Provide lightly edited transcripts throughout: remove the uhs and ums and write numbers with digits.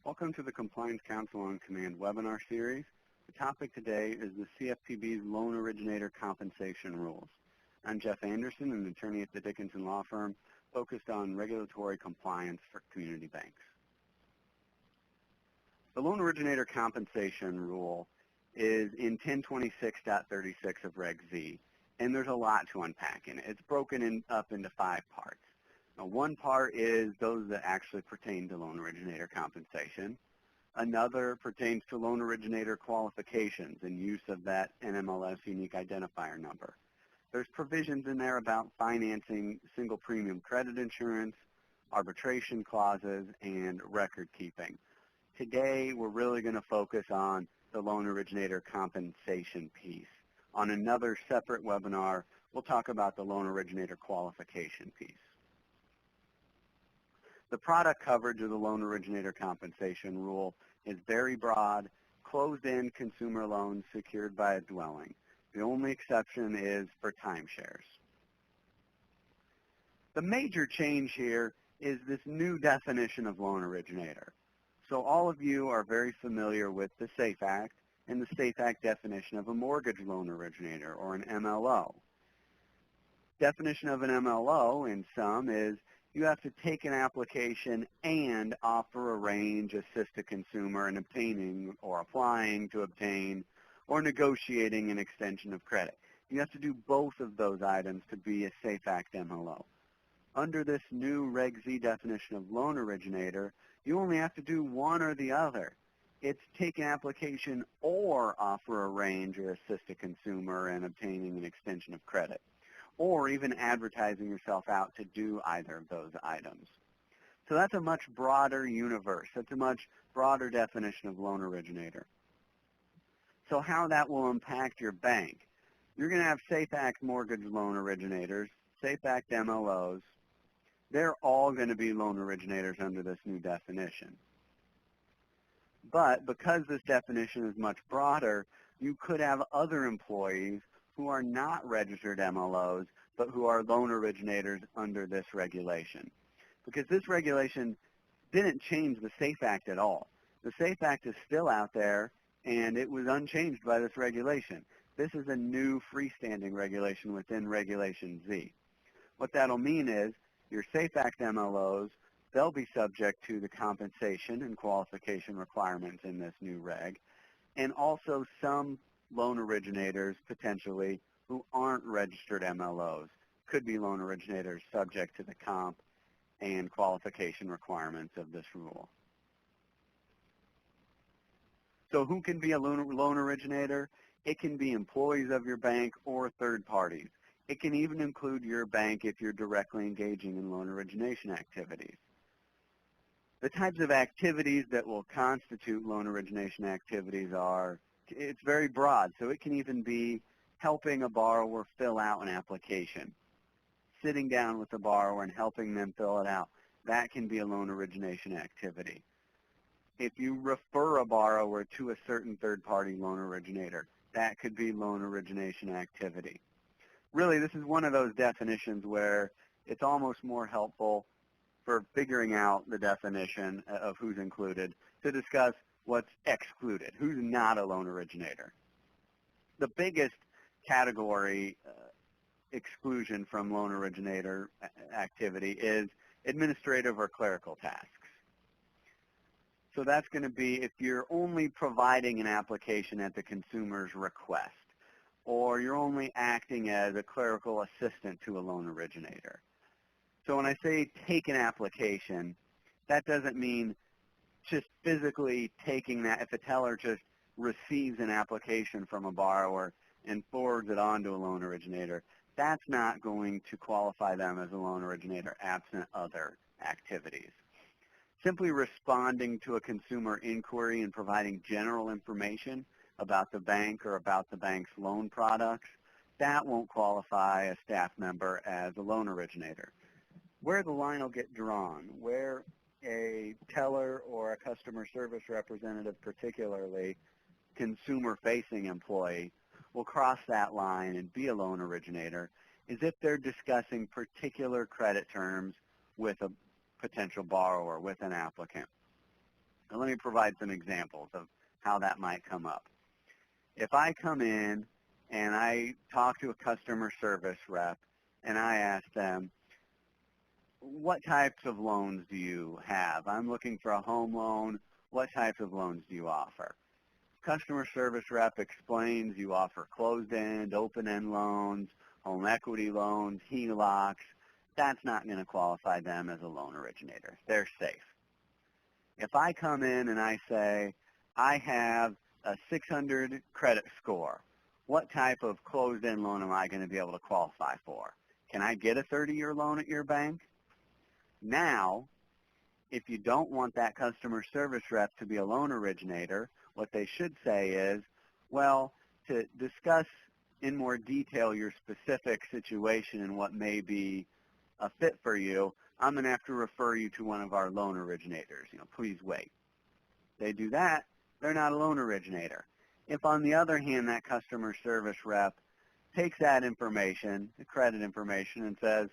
Welcome to the Compliance Council on Command webinar series. The topic today is the CFPB's Loan Originator Compensation Rules. I'm Jeff Anderson, an attorney at the Dickinson Law Firm, focused on regulatory compliance for community banks. The Loan Originator Compensation Rule is in 1026.36 of Reg Z, and there's a lot to unpack in it. It's broken up into 5 parts. Now, one part is those that actually pertain to loan originator compensation. Another pertains to loan originator qualifications and use of that NMLS unique identifier number. There's provisions in there about financing single premium credit insurance, arbitration clauses, and record keeping. Today, we're really going to focus on the loan originator compensation piece. On another separate webinar, we'll talk about the loan originator qualification piece. The product coverage of the loan originator compensation rule is very broad, closed-end consumer loans secured by a dwelling. The only exception is for timeshares. The major change here is this new definition of loan originator. So all of you are very familiar with the SAFE Act and the SAFE Act definition of a mortgage loan originator, or an MLO. Definition of an MLO in sum is you have to take an application and offer, arrange, assist a consumer in obtaining or applying to obtain or negotiating an extension of credit. You have to do both of those items to be a SAFE Act MLO. Under this new Reg Z definition of loan originator, you only have to do one or the other. It's take an application or offer, arrange, or assist a consumer in obtaining an extension of credit, or even advertising yourself out to do either of those items. So that's a much broader universe. That's a much broader definition of loan originator. So how that will impact your bank. You're going to have SAFE Act mortgage loan originators, SAFE Act MLOs. They're all going to be loan originators under this new definition. But because this definition is much broader, you could have other employees who are not registered MLOs, but who are loan originators under this regulation. Because this regulation didn't change the SAFE Act at all. The SAFE Act is still out there, and it was unchanged by this regulation. This is a new freestanding regulation within Regulation Z. What that'll mean is your SAFE Act MLOs, they'll be subject to the compensation and qualification requirements in this new reg, and also some loan originators, potentially, who aren't registered MLOs, could be loan originators subject to the comp and qualification requirements of this rule. So who can be a loan originator? It can be employees of your bank or third parties. It can even include your bank if you're directly engaging in loan origination activities. The types of activities that will constitute loan origination activities are, it's very broad, so it can even be helping a borrower fill out an application, sitting down with the borrower and helping them fill it out. That can be a loan origination activity. If you refer a borrower to a certain third-party loan originator, that could be loan origination activity. Really, this is one of those definitions where it's almost more helpful for figuring out the definition of who's included to discuss what's excluded, who's not a loan originator. The biggest category exclusion from loan originator activity is administrative or clerical tasks. So that's going to be if you're only providing an application at the consumer's request, or you're only acting as a clerical assistant to a loan originator. So when I say take an application, that doesn't mean just physically taking that. If a teller just receives an application from a borrower and forwards it on to a loan originator, that's not going to qualify them as a loan originator absent other activities. Simply responding to a consumer inquiry and providing general information about the bank or about the bank's loan products, that won't qualify a staff member as a loan originator. Where the line will get drawn, where a teller or a customer service representative, particularly consumer-facing employee, will cross that line and be a loan originator is if they're discussing particular credit terms with a potential borrower, with an applicant. Now, let me provide some examples of how that might come up. If I come in and I talk to a customer service rep and I ask them, what types of loans do you have? I'm looking for a home loan. What types of loans do you offer? Customer service rep explains you offer closed-end, open-end loans, home equity loans, HELOCs. That's not going to qualify them as a loan originator. They're safe. If I come in and I say, I have a 600 credit score, what type of closed-end loan am I going to be able to qualify for? Can I get a 30-year loan at your bank? Now, if you don't want that customer service rep to be a loan originator, what they should say is, well, to discuss in more detail your specific situation and what may be a fit for you, I'm going to have to refer you to one of our loan originators. Please wait. They do that, they're not a loan originator. If, on the other hand, that customer service rep takes that information, the credit information, and says,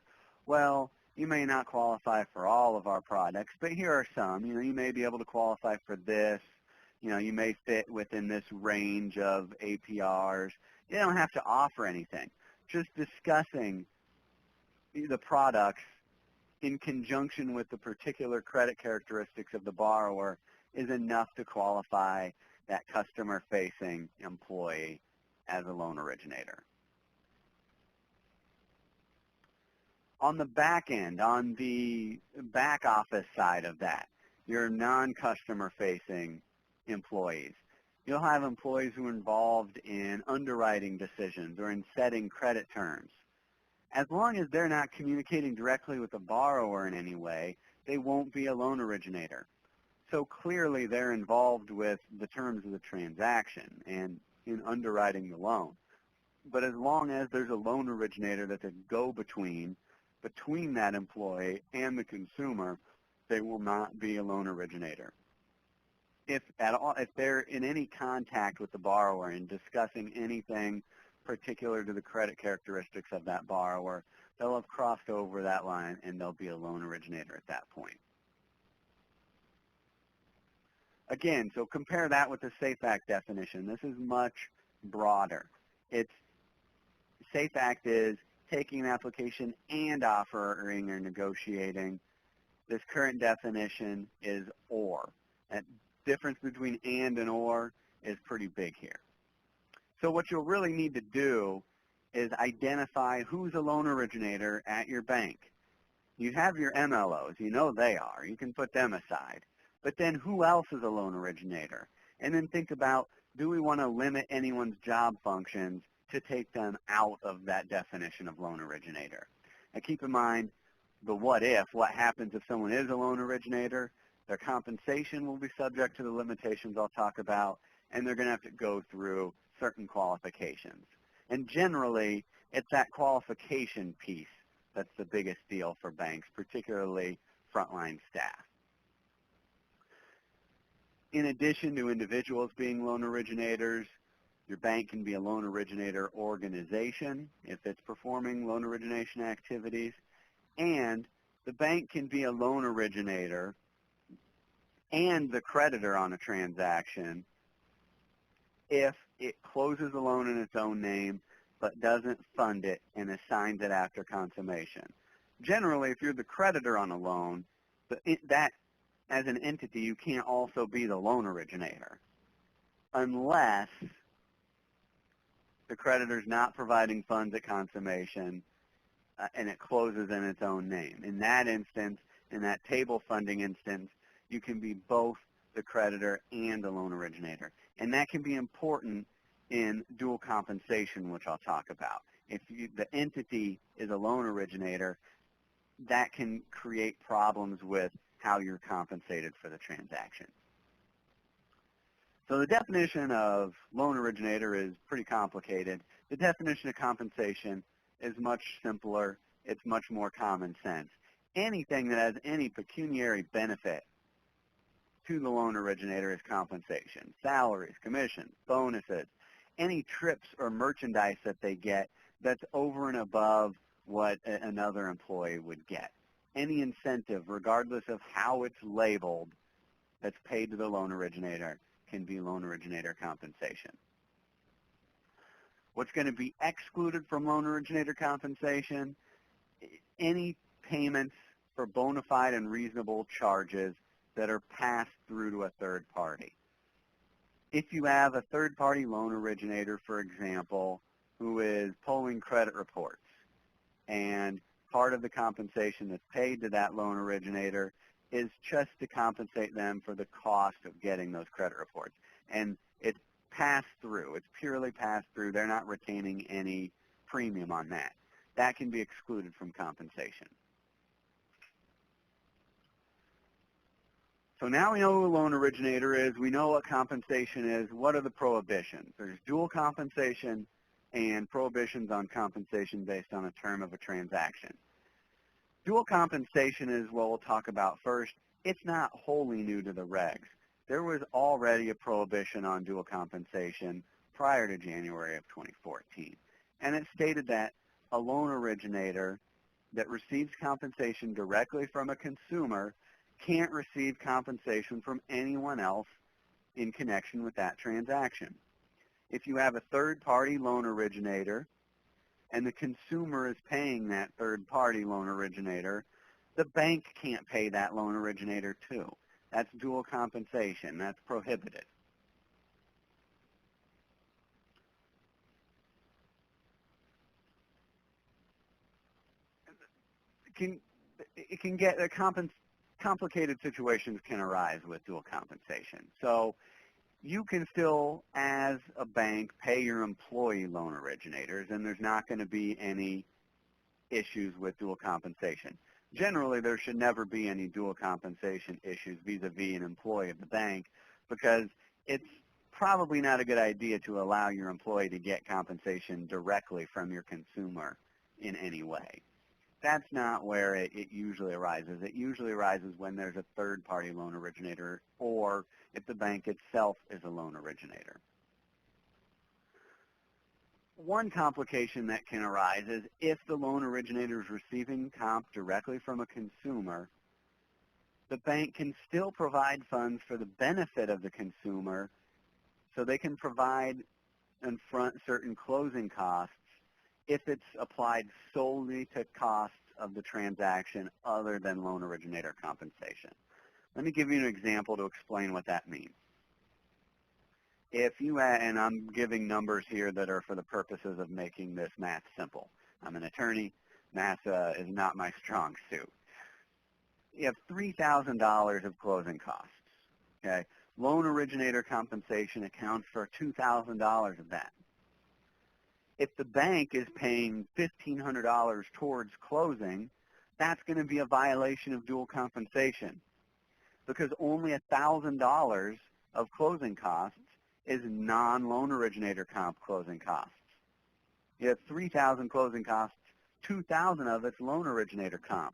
well, you may not qualify for all of our products, but here are some. You may be able to qualify for this. You may fit within this range of APRs. You don't have to offer anything. Just discussing the products in conjunction with the particular credit characteristics of the borrower is enough to qualify that customer-facing employee as a loan originator. On the back end, on the back office side of that, your non-customer-facing employees, you'll have employees who are involved in underwriting decisions or in setting credit terms. As long as they're not communicating directly with the borrower in any way, they won't be a loan originator. So clearly they're involved with the terms of the transaction and in underwriting the loan. But as long as there's a loan originator that's a go-between between that employee and the consumer, they will not be a loan originator. If at all, if they're in any contact with the borrower and discussing anything particular to the credit characteristics of that borrower, they'll have crossed over that line and they'll be a loan originator at that point. Again, so compare that with the SAFE Act definition. This is much broader. SAFE Act is taking an application and offering or negotiating. This current definition is or. That difference between and or is pretty big here. So what you'll really need to do is identify who's a loan originator at your bank. You have your MLOs. You know they are. You can put them aside. But then who else is a loan originator? And then think about, do we want to limit anyone's job functions to take them out of that definition of loan originator? Now keep in mind the what if. What happens if someone is a loan originator? Their compensation will be subject to the limitations I'll talk about, and they're going to have to go through certain qualifications. And generally, it's that qualification piece that's the biggest deal for banks, particularly frontline staff. In addition to individuals being loan originators, your bank can be a loan originator organization if it's performing loan origination activities, and the bank can be a loan originator and the creditor on a transaction if it closes a loan in its own name but doesn't fund it and assigns it after consummation. Generally, if you're the creditor on a loan, that as an entity, you can't also be the loan originator unless the creditor's not providing funds at consummation and it closes in its own name. In that instance, in that table funding instance, you can be both the creditor and the loan originator. And that can be important in dual compensation, which I'll talk about. If the entity is a loan originator, that can create problems with how you're compensated for the transaction. So the definition of loan originator is pretty complicated. The definition of compensation is much simpler. It's much more common sense. Anything that has any pecuniary benefit to the loan originator is compensation. Salaries, commissions, bonuses, any trips or merchandise that they get that's over and above what another employee would get. Any incentive, regardless of how it's labeled, that's paid to the loan originator can be loan originator compensation. What's going to be excluded from loan originator compensation? Any payments for bona fide and reasonable charges that are passed through to a third party. If you have a third-party loan originator, for example, who is pulling credit reports, and part of the compensation that's paid to that loan originator is just to compensate them for the cost of getting those credit reports. And it's passed through. It's purely passed through. They're not retaining any premium on that. That can be excluded from compensation. So now we know who a loan originator is. We know what compensation is. What are the prohibitions? There's dual compensation and prohibitions on compensation based on a term of a transaction. Dual compensation is what we'll talk about first. It's not wholly new to the regs. There was already a prohibition on dual compensation prior to January of 2014. And it stated that a loan originator that receives compensation directly from a consumer can't receive compensation from anyone else in connection with that transaction. If you have a third-party loan originator and the consumer is paying that third-party loan originator, the bank can't pay that loan originator too. That's dual compensation. That's prohibited. It can get complicated situations can arise with dual compensation. So you can still, as a bank, pay your employee loan originators, and there's not going to be any issues with dual compensation. Generally, there should never be any dual compensation issues vis-a-vis an employee of the bank, because it's probably not a good idea to allow your employee to get compensation directly from your consumer in any way. That's not where it usually arises. It usually arises when there's a third-party loan originator or if the bank itself is a loan originator. One complication that can arise is if the loan originator is receiving comp directly from a consumer, the bank can still provide funds for the benefit of the consumer, so they can provide and front certain closing costs if it's applied solely to costs of the transaction other than loan originator compensation. Let me give you an example to explain what that means. If you, and I'm giving numbers here that are for the purposes of making this math simple. I'm an attorney. Math is not my strong suit. You have $3,000 of closing costs. Okay? Loan originator compensation accounts for $2,000 of that. If the bank is paying $1,500 towards closing, that's going to be a violation of dual compensation, because only $1,000 of closing costs is non-loan originator comp closing costs. You have 3,000 closing costs, 2,000 of it's loan originator comp.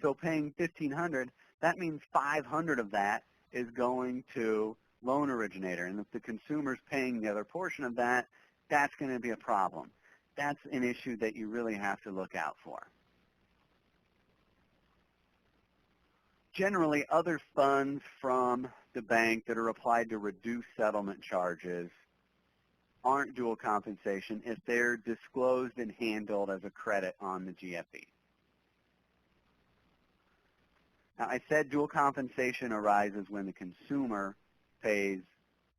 So paying $1,500, that means 500 of that is going to loan originator. And if the consumer's paying the other portion of that, that's going to be a problem. That's an issue that you really have to look out for. Generally, other funds from the bank that are applied to reduce settlement charges aren't dual compensation if they're disclosed and handled as a credit on the GFE. Now, I said dual compensation arises when the consumer pays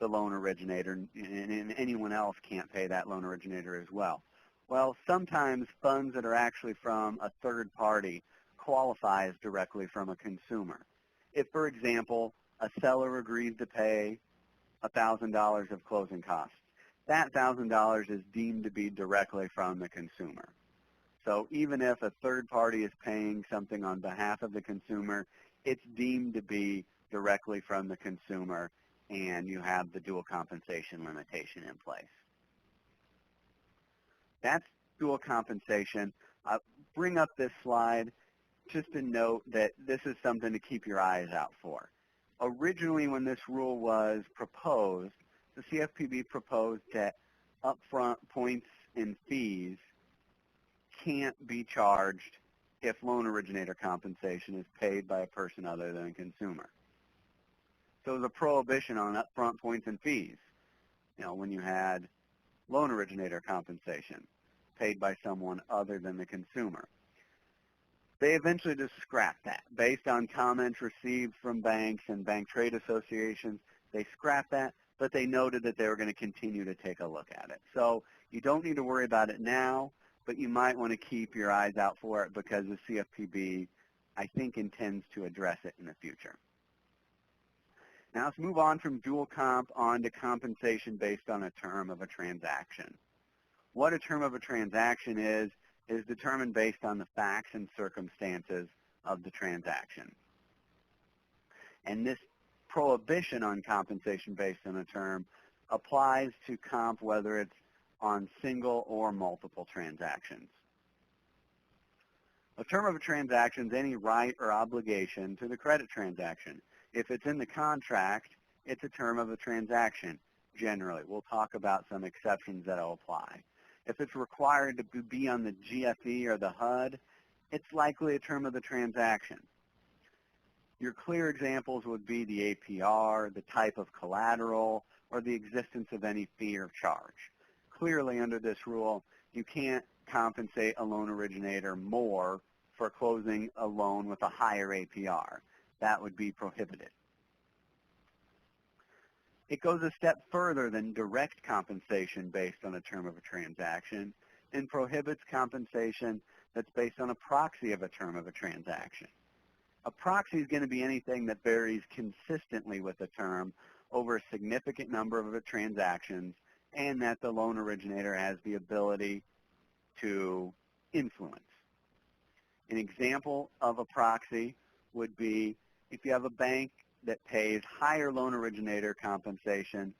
the loan originator, and anyone else can't pay that loan originator as well. Well, sometimes funds that are actually from a third party qualifies directly from a consumer. If, for example, a seller agrees to pay $1,000 of closing costs, that $1,000 is deemed to be directly from the consumer. So even if a third party is paying something on behalf of the consumer, it's deemed to be directly from the consumer, and you have the dual compensation limitation in place. That's dual compensation. I'll bring up this slide just to note that this is something to keep your eyes out for. Originally, when this rule was proposed, the CFPB proposed that upfront points and fees can't be charged if loan originator compensation is paid by a person other than a consumer. So it was a prohibition on upfront points and fees, when you had loan originator compensation paid by someone other than the consumer. They eventually just scrapped that. Based on comments received from banks and bank trade associations, they scrapped that, but they noted that they were going to continue to take a look at it. So you don't need to worry about it now, but you might want to keep your eyes out for it because the CFPB, I think, intends to address it in the future. Now let's move on from dual comp on to compensation based on a term of a transaction. What a term of a transaction is determined based on the facts and circumstances of the transaction. And this prohibition on compensation based on a term applies to comp whether it's on single or multiple transactions. A term of a transaction is any right or obligation to the credit transaction. If it's in the contract, it's a term of a transaction, generally. We'll talk about some exceptions that will apply. If it's required to be on the GFE or the HUD, it's likely a term of the transaction. Your clear examples would be the APR, the type of collateral, or the existence of any fee or charge. Clearly, under this rule, you can't compensate a loan originator more for closing a loan with a higher APR. That would be prohibited. It goes a step further than direct compensation based on a term of a transaction and prohibits compensation that's based on a proxy of a term of a transaction. A proxy is going to be anything that varies consistently with a term over a significant number of transactions and that the loan originator has the ability to influence. An example of a proxy would be if you have a bank that pays higher loan originator compensation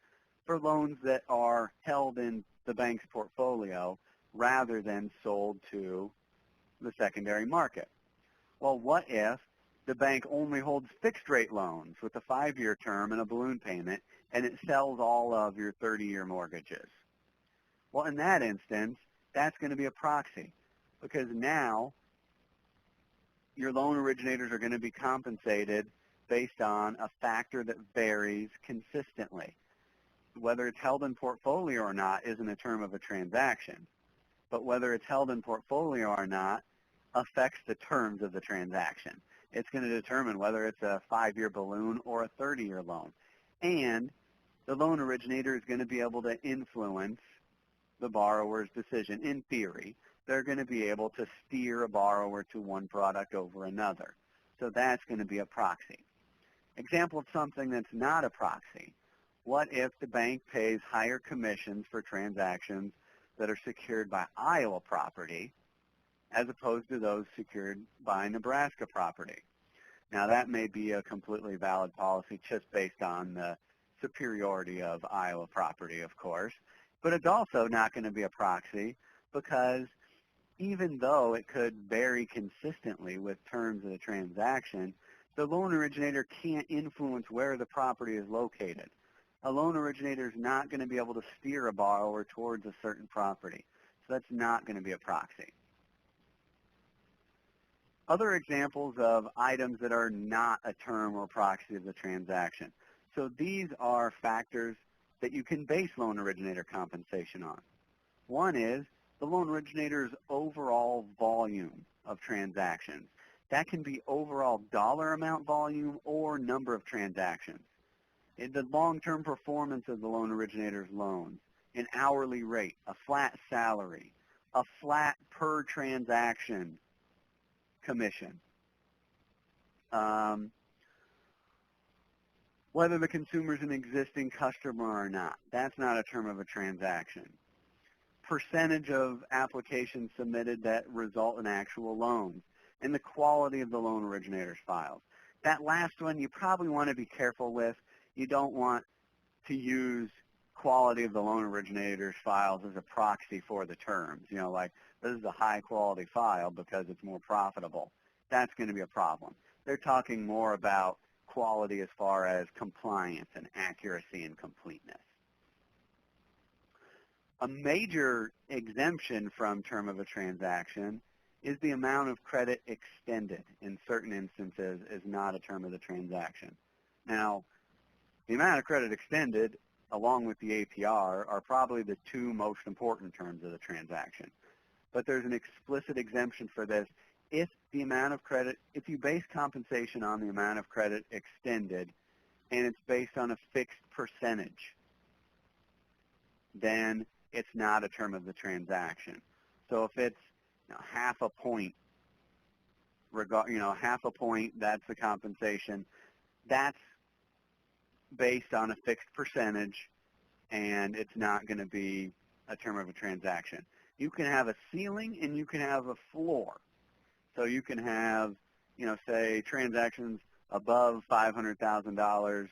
for loans that are held in the bank's portfolio rather than sold to the secondary market. Well, what if the bank only holds fixed rate loans with a 5-year term and a balloon payment and it sells all of your 30-year mortgages? Well, in that instance, that's going to be a proxy because now your loan originators are going to be compensated based on a factor that varies consistently. Whether it's held in portfolio or not isn't a term of a transaction, but whether it's held in portfolio or not affects the terms of the transaction. It's going to determine whether it's a 5-year balloon or a 30-year loan. And the loan originator is going to be able to influence the borrower's decision. In theory, they're going to be able to steer a borrower to one product over another. So that's going to be a proxy. Example of something that's not a proxy. What if the bank pays higher commissions for transactions that are secured by Iowa property as opposed to those secured by Nebraska property? Now, that may be a completely valid policy just based on the superiority of Iowa property, of course, but it's also not going to be a proxy because even though it could vary consistently with terms of the transaction, the loan originator can't influence where the property is located. A loan originator is not going to be able to steer a borrower towards a certain property, so that's not going to be a proxy. Other examples of items that are not a term or proxy of the transaction. So these are factors that you can base loan originator compensation on. One is the loan originator's overall volume of transactions. That can be overall dollar amount volume or number of transactions. The long-term performance of the loan originator's loans, an hourly rate, a flat salary, a flat per transaction commission. Whether the consumer is an existing customer or not, that's not a term of a transaction. Percentage of applications submitted that result in actual loans, and the quality of the loan originator's files. That last one you probably want to be careful with. You don't want to use quality of the loan originator's files as a proxy for the terms. Like this is a high quality file because it's more profitable. That's going to be a problem. They're talking more about quality as far as compliance and accuracy and completeness. A major exemption from term of a transaction is the amount of credit extended in certain instances is not a term of the transaction. Now, The amount of credit extended, along with the APR, are probably the two most important terms of the transaction. But there's an explicit exemption for this. If the amount of credit, if you base compensation on the amount of credit extended, and it's based on a fixed percentage, then it's not a term of the transaction. So if it's half a point, half a point, that's the compensation. That's based on a fixed percentage, and it's not going to be a term of a transaction. You can have a ceiling and you can have a floor. So you can have, say transactions above $500,000,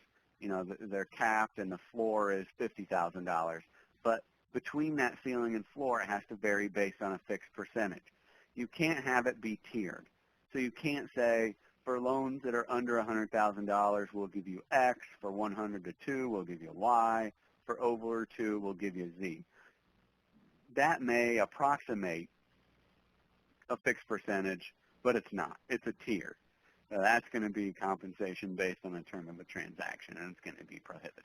they're capped and the floor is $50,000. But between that ceiling and floor, it has to vary based on a fixed percentage. You can't have it be tiered. So you can't say, for loans that are under $100,000, we'll give you X. For 100 to 2, we'll give you Y. For over 2, we'll give you Z. That may approximate a fixed percentage, but it's not. It's a tier. So that's going to be compensation based on the term of a transaction, and it's going to be prohibited.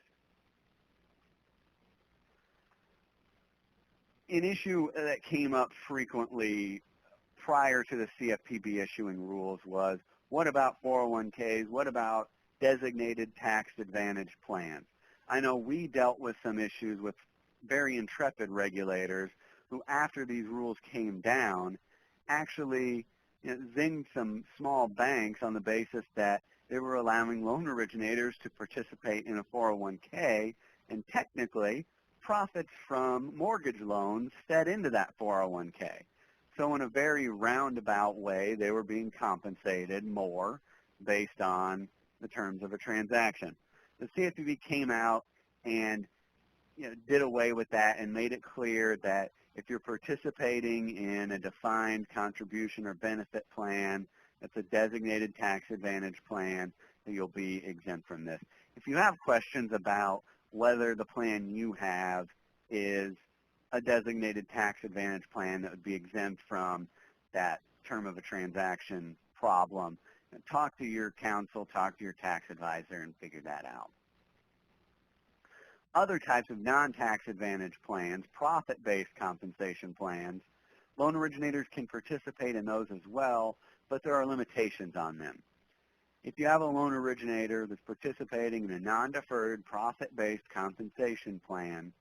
An issue that came up frequently prior to the CFPB issuing rules was, what about 401ks? What about designated tax advantage plans? I know we dealt with some issues with very intrepid regulators who, after these rules came down, actually zinged some small banks on the basis that they were allowing loan originators to participate in a 401k, and technically profits from mortgage loans fed into that 401k. So in a very roundabout way, they were being compensated more based on the terms of a transaction. The CFPB came out and did away with that and made it clear that if you're participating in a defined contribution or benefit plan that's a designated tax advantage plan, that you'll be exempt from this. If you have questions about whether the plan you have is a designated tax advantage plan that would be exempt from that term of a transaction problem, talk to your counsel, talk to your tax advisor, and figure that out. Other types of non-tax advantage plans, profit-based compensation plans, loan originators can participate in those as well, but there are limitations on them. If you have a loan originator that's participating in a non-deferred profit-based compensation plan,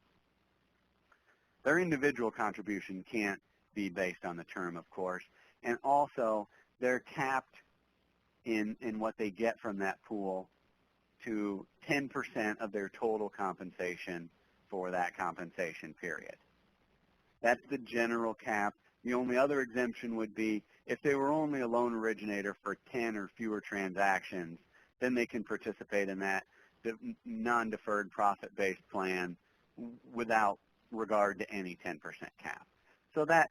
their individual contribution can't be based on the term, of course, and also they're capped in what they get from that pool to 10% of their total compensation for that compensation period. That's the general cap. The only other exemption would be if they were only a loan originator for 10 or fewer transactions, then they can participate in that non-deferred profit-based plan without regard to any 10% cap. So that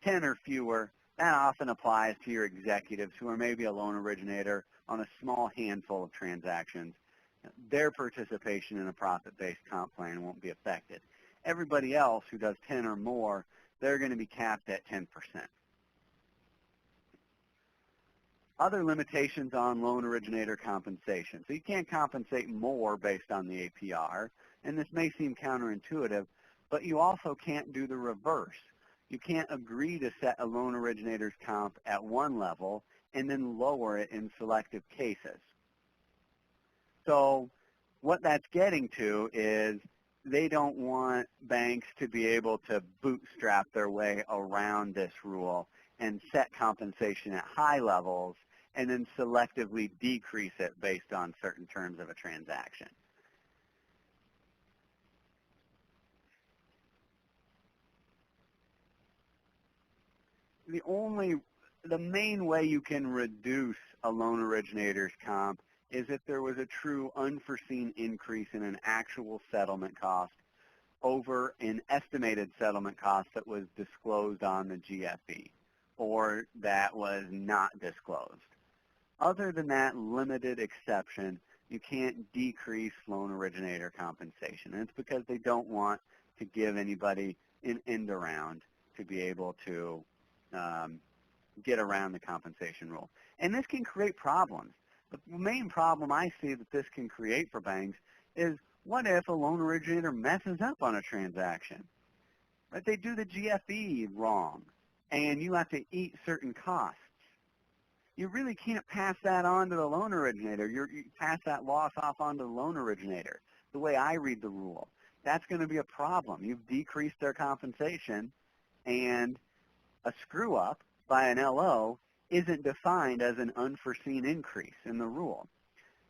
10 or fewer, that often applies to your executives who are maybe a loan originator on a small handful of transactions. Their participation in a profit-based comp plan won't be affected. Everybody else who does 10 or more, they're going to be capped at 10%. Other limitations on loan originator compensation. So you can't compensate more based on the APR, and this may seem counterintuitive, but you also can't do the reverse. You can't agree to set a loan originator's comp at one level and then lower it in selective cases. So what that's getting to is they don't want banks to be able to bootstrap their way around this rule and set compensation at high levels and then selectively decrease it based on certain terms of a transaction. The main way you can reduce a loan originator's comp is if there was a true unforeseen increase in an actual settlement cost over an estimated settlement cost that was disclosed on the GFE or that was not disclosed. Other than that limited exception, you can't decrease loan originator compensation. And it's because they don't want to give anybody an end around to be able to get around the compensation rule. And this can create problems. The main problem I see that this can create for banks is what if a loan originator messes up on a transaction? Right? They do the GFE wrong, and you have to eat certain costs. You really can't pass that on to the loan originator. You pass that loss off onto the loan originator, the way I read the rule. That's going to be a problem. You've decreased their compensation, and a screw-up by an LO isn't defined as an unforeseen increase in the rule.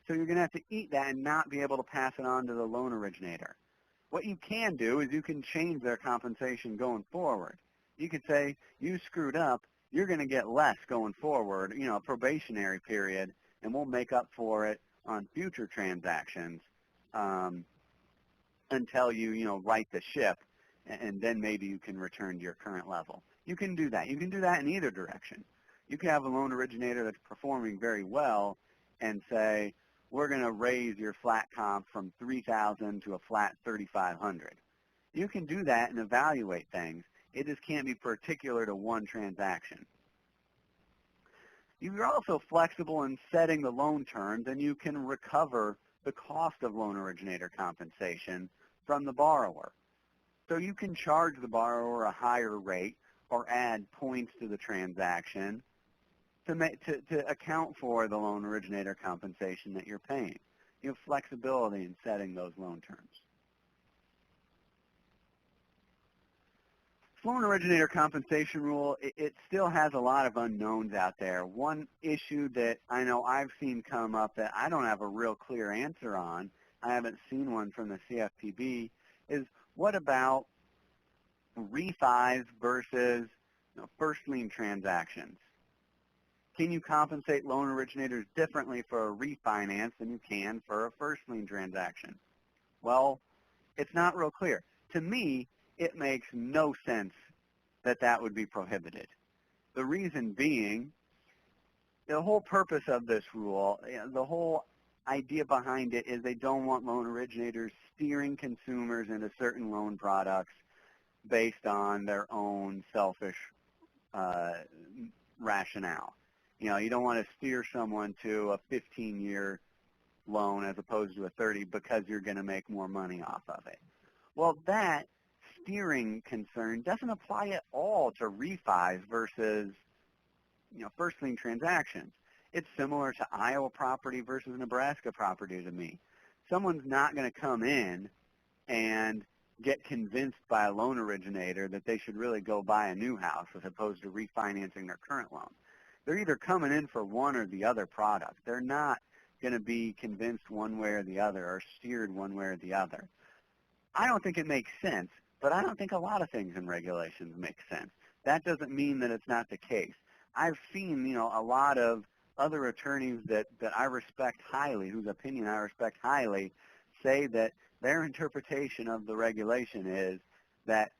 So you're going to have to eat that and not be able to pass it on to the loan originator. What you can do is you can change their compensation going forward. You could say, you screwed up, you're going to get less going forward, a probationary period, and we'll make up for it on future transactions until you, right the ship, and then maybe you can return to your current level. You can do that. You can do that in either direction. You can have a loan originator that's performing very well and say, we're going to raise your flat comp from $3,000 to a flat $3,500. You can do that and evaluate things. It just can't be particular to one transaction. You're also flexible in setting the loan terms, and you can recover the cost of loan originator compensation from the borrower. So you can charge the borrower a higher rate or add points to the transaction to account for the loan originator compensation that you're paying. You have flexibility in setting those loan terms. Loan originator compensation rule, it still has a lot of unknowns out there. One issue that I know I've seen come up that I don't have a real clear answer on, I haven't seen one from the CFPB, is what about refis versus first lien transactions? Can you compensate loan originators differently for a refinance than you can for a first lien transaction? Well, it's not real clear. To me, it makes no sense that that would be prohibited. The reason being, the whole purpose of this rule, the whole idea behind it is they don't want loan originators steering consumers into certain loan products based on their own selfish rationale. You don't want to steer someone to a 15-year loan as opposed to a 30 because you're going to make more money off of it. Well, that steering concern doesn't apply at all to refis versus first lien transactions. It's similar to Iowa property versus Nebraska property to me. Someone's not going to come in and get convinced by a loan originator that they should really go buy a new house as opposed to refinancing their current loan. They're either coming in for one or the other product. They're not going to be convinced one way or the other or steered one way or the other. I don't think it makes sense, but I don't think a lot of things in regulations make sense. That doesn't mean that it's not the case. I've seen, a lot of other attorneys that I respect highly, whose opinion I respect highly, say that their interpretation of the regulation is that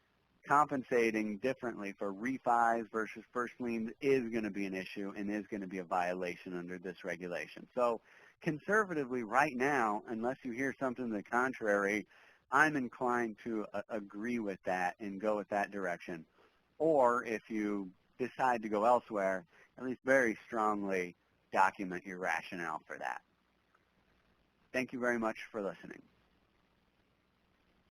compensating differently for refis versus first liens is going to be an issue and is going to be a violation under this regulation. So conservatively right now, unless you hear something to the contrary, I'm inclined to agree with that and go with that direction. Or if you decide to go elsewhere, at least very strongly document your rationale for that. Thank you very much for listening.